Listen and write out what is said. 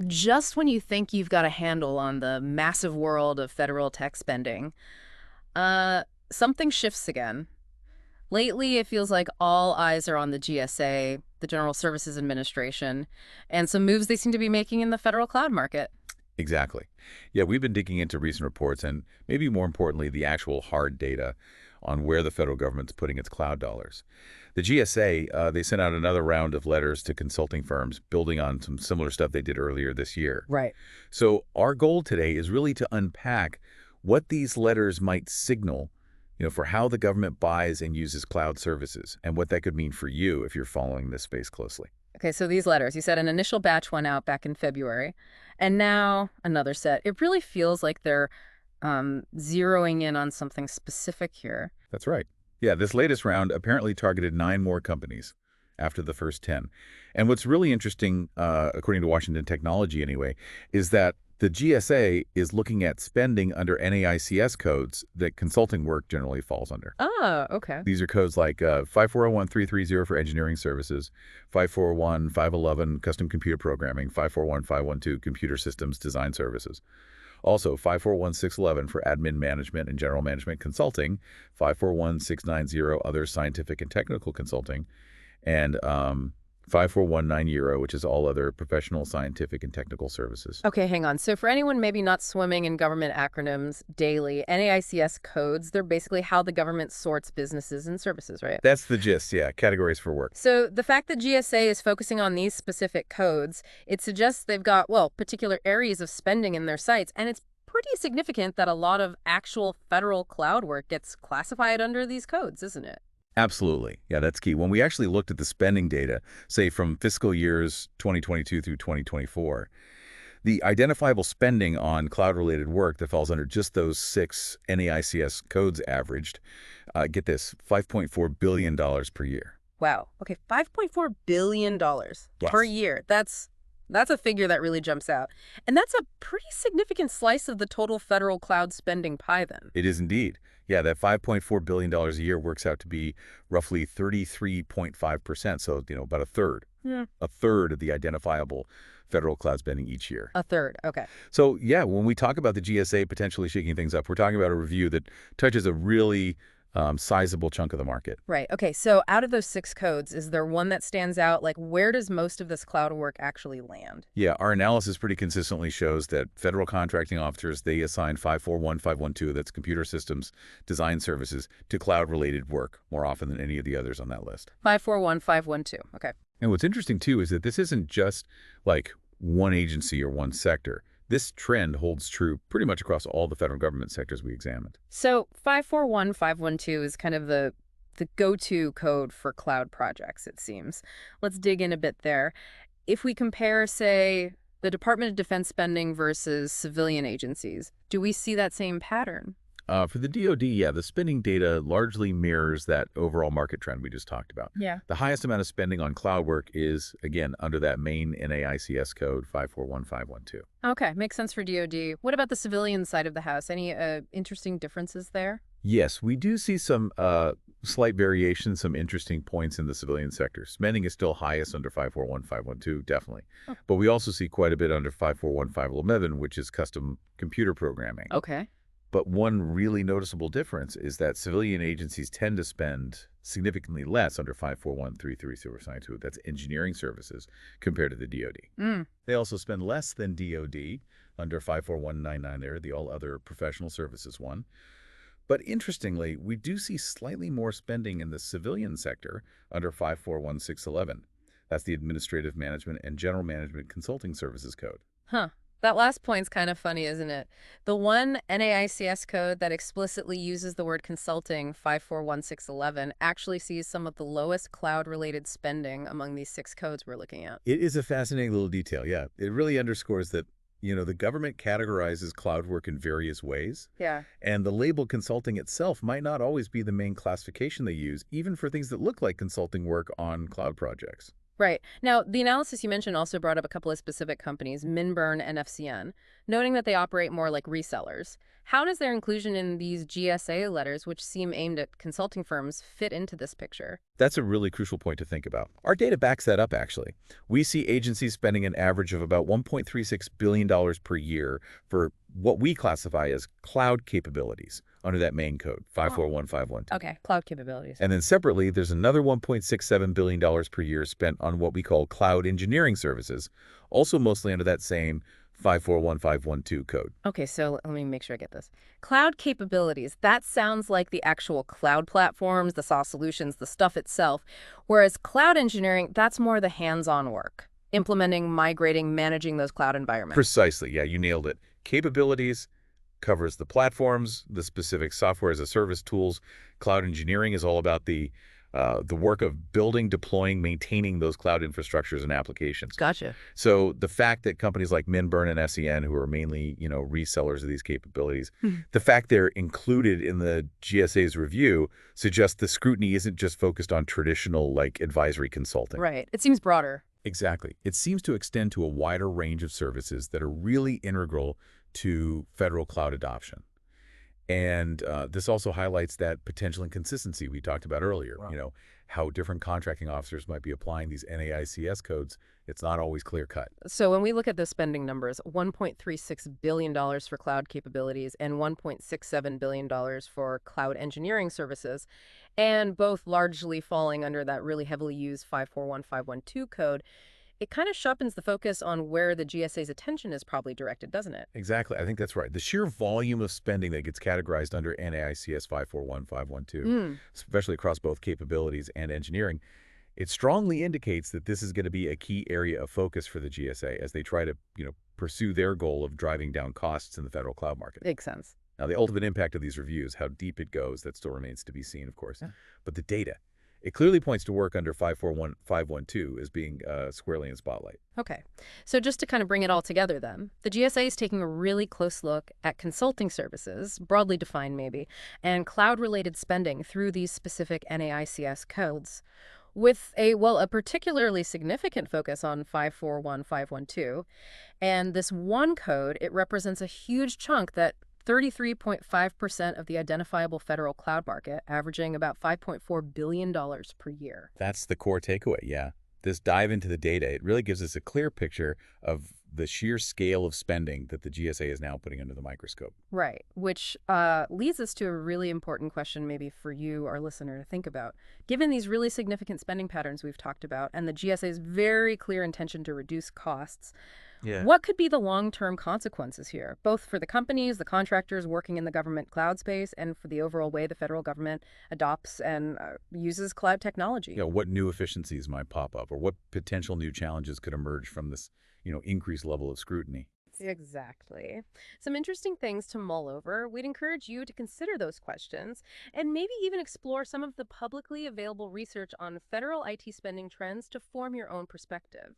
just when you think you've got a handle on the massive world of federal tech spending, uh, something shifts again. Lately, it feels like all eyes are on the GSA, the General Services Administration, and some moves they seem to be making in the federal cloud market. Exactly. Yeah, we've been digging into recent reports and maybe more importantly, the actual hard data on where the federal government's putting its cloud dollars. The GSA, they sent out another round of letters to consulting firms building on some similar stuff they did earlier this year. Right. So our goal today is really to unpack what these letters might signal, for how the government buys and uses cloud services and what that could mean for you if you're following this space closely. Okay, so these letters, you said an initial batch went out back in February, and now another set. It really feels like they're zeroing in on something specific here. That's right. Yeah, this latest round apparently targeted 9 more companies after the first 10. And what's really interesting, according to Washington Technology anyway, is that the GSA is looking at spending under NAICS codes that consulting work generally falls under. Oh, okay. These are codes like 5401330 for engineering services, 541511 custom computer programming, 541512 computer systems design services. Also, 541611 for admin management and general management consulting, 541690 other scientific and technical consulting, and 5419 which is all other professional, scientific, and technical services. Okay, hang on. So for anyone maybe not swimming in government acronyms daily, NAICS codes, they're basically how the government sorts businesses and services, right? That's the gist, yeah, categories for work. So the fact that GSA is focusing on these specific codes, it suggests they've got, well, particular areas of spending in their sites, and it's pretty significant that a lot of actual federal cloud work gets classified under these codes, isn't it? Absolutely. Yeah, that's key. When we actually looked at the spending data, say from fiscal years 2022 through 2024, the identifiable spending on cloud-related work that falls under just those 6 NAICS codes averaged, get this, $5.4 billion per year. Wow. Okay, $5.4 billion per Yes. year. That's a figure that really jumps out. And that's a pretty significant slice of the total federal cloud spending pie then. It is indeed. Yeah, that $5.4 billion a year works out to be roughly 33.5%, so, about a third. Yeah. A third of the identifiable federal cloud spending each year. A third. Okay. So, yeah, when we talk about the GSA potentially shaking things up, we're talking about a review that touches a really sizable chunk of the market. Right. Okay. So out of those 6 codes, is there one that stands out? Like, where does most of this cloud work actually land? Yeah, our analysis pretty consistently shows that federal contracting officers, they assign 541512, that's computer systems design services, to cloud-related work more often than any of the others on that list. 541512. Okay. And what's interesting, too, is that this isn't just like one agency or one sector. This trend holds true pretty much across all the federal government sectors we examined. So 541512 is kind of the go-to code for cloud projects, it seems. Let's dig in a bit there. If we compare, say, the Department of Defense spending versus civilian agencies, do we see that same pattern? For the DoD, yeah, the spending data largely mirrors that overall market trend we just talked about. Yeah. The highest amount of spending on cloud work is, again, under that main NAICS code 541512. Okay, makes sense for DoD. What about the civilian side of the house? Any interesting differences there? Yes, we do see some slight variations, some interesting points in the civilian sector. Spending is still highest under 541512, definitely. Oh. But we also see quite a bit under 541511, which is custom computer programming. Okay. But one really noticeable difference is that civilian agencies tend to spend significantly less under 54133 that's engineering services, compared to the DoD. Mm. They also spend less than DoD under 54199 there, the all other professional services one. But interestingly, we do see slightly more spending in the civilian sector under 541611. That's the Administrative Management and General Management Consulting Services Code. Huh. That last point's kind of funny, isn't it? The one NAICS code that explicitly uses the word consulting, 541611, actually sees some of the lowest cloud-related spending among these 6 codes we're looking at. It is a fascinating little detail, yeah. It really underscores that, the government categorizes cloud work in various ways. Yeah. And the label consulting itself might not always be the main classification they use, even for things that look like consulting work on cloud projects. Right. Now, the analysis you mentioned also brought up a couple of specific companies, Minburn and FCN, noting that they operate more like resellers. How does their inclusion in these GSA letters, which seem aimed at consulting firms, fit into this picture? That's a really crucial point to think about. Our data backs that up, actually. We see agencies spending an average of about $1.36 billion per year for what we classify as cloud capabilities under that main code, Oh, 541512. okay. Cloud capabilities. And then separately, there's another $1.67 billion per year spent on what we call cloud engineering services, also mostly under that same 541512 code. Okay, so let me make sure I get this. Cloud capabilities, that sounds like the actual cloud platforms, the SaaS solutions, the stuff itself. Whereas cloud engineering, that's more the hands-on work, implementing, migrating, managing those cloud environments. Precisely, yeah, you nailed it. Capabilities covers the platforms, the specific software as a service tools. Cloud engineering is all about the work of building, deploying, maintaining those cloud infrastructures and applications. Gotcha. So the fact that companies like Minburn and SEN, who are mainly, resellers of these capabilities, the fact they're included in the GSA's review suggests the scrutiny isn't just focused on traditional, like, advisory consulting. Right. It seems broader. Exactly. It seems to extend to a wider range of services that are really integral to federal cloud adoption. And this also highlights that potential inconsistency we talked about earlier. Wow. How different contracting officers might be applying these NAICS codes. It's not always clear cut. So when we look at the spending numbers, $1.36 billion for cloud capabilities and $1.67 billion for cloud engineering services, and both largely falling under that really heavily used 541512 code, it kind of sharpens the focus on where the GSA's attention is probably directed, doesn't it? Exactly. I think that's right. The sheer volume of spending that gets categorized under NAICS 541512, Mm, especially across both capabilities and engineering, it strongly indicates that this is going to be a key area of focus for the GSA as they try to, pursue their goal of driving down costs in the federal cloud market. makes sense. Now, the ultimate impact of these reviews, how deep it goes, that still remains to be seen, of course. Yeah. But the data, it clearly points to work under 541512 as being squarely in spotlight. Okay. So just to kind of bring it all together then, the GSA is taking a really close look at consulting services, broadly defined maybe, and cloud-related spending through these specific NAICS codes, with a particularly significant focus on 541512. And this one code, it represents a huge chunk that 33.5% of the identifiable federal cloud market, averaging about $5.4 billion per year. That's the core takeaway, yeah. This dive into the data, it really gives us a clear picture of the sheer scale of spending that the GSA is now putting under the microscope. Right, which leads us to a really important question maybe for you, our listener, to think about. Given these really significant spending patterns we've talked about and the GSA's very clear intention to reduce costs, Yeah. what could be the long-term consequences here, both for the companies, the contractors working in the government cloud space, and for the overall way the federal government adopts and uses cloud technology? What new efficiencies might pop up or what potential new challenges could emerge from this, increased level of scrutiny? Exactly. Some interesting things to mull over. We'd encourage you to consider those questions and maybe even explore some of the publicly available research on federal IT spending trends to form your own perspective.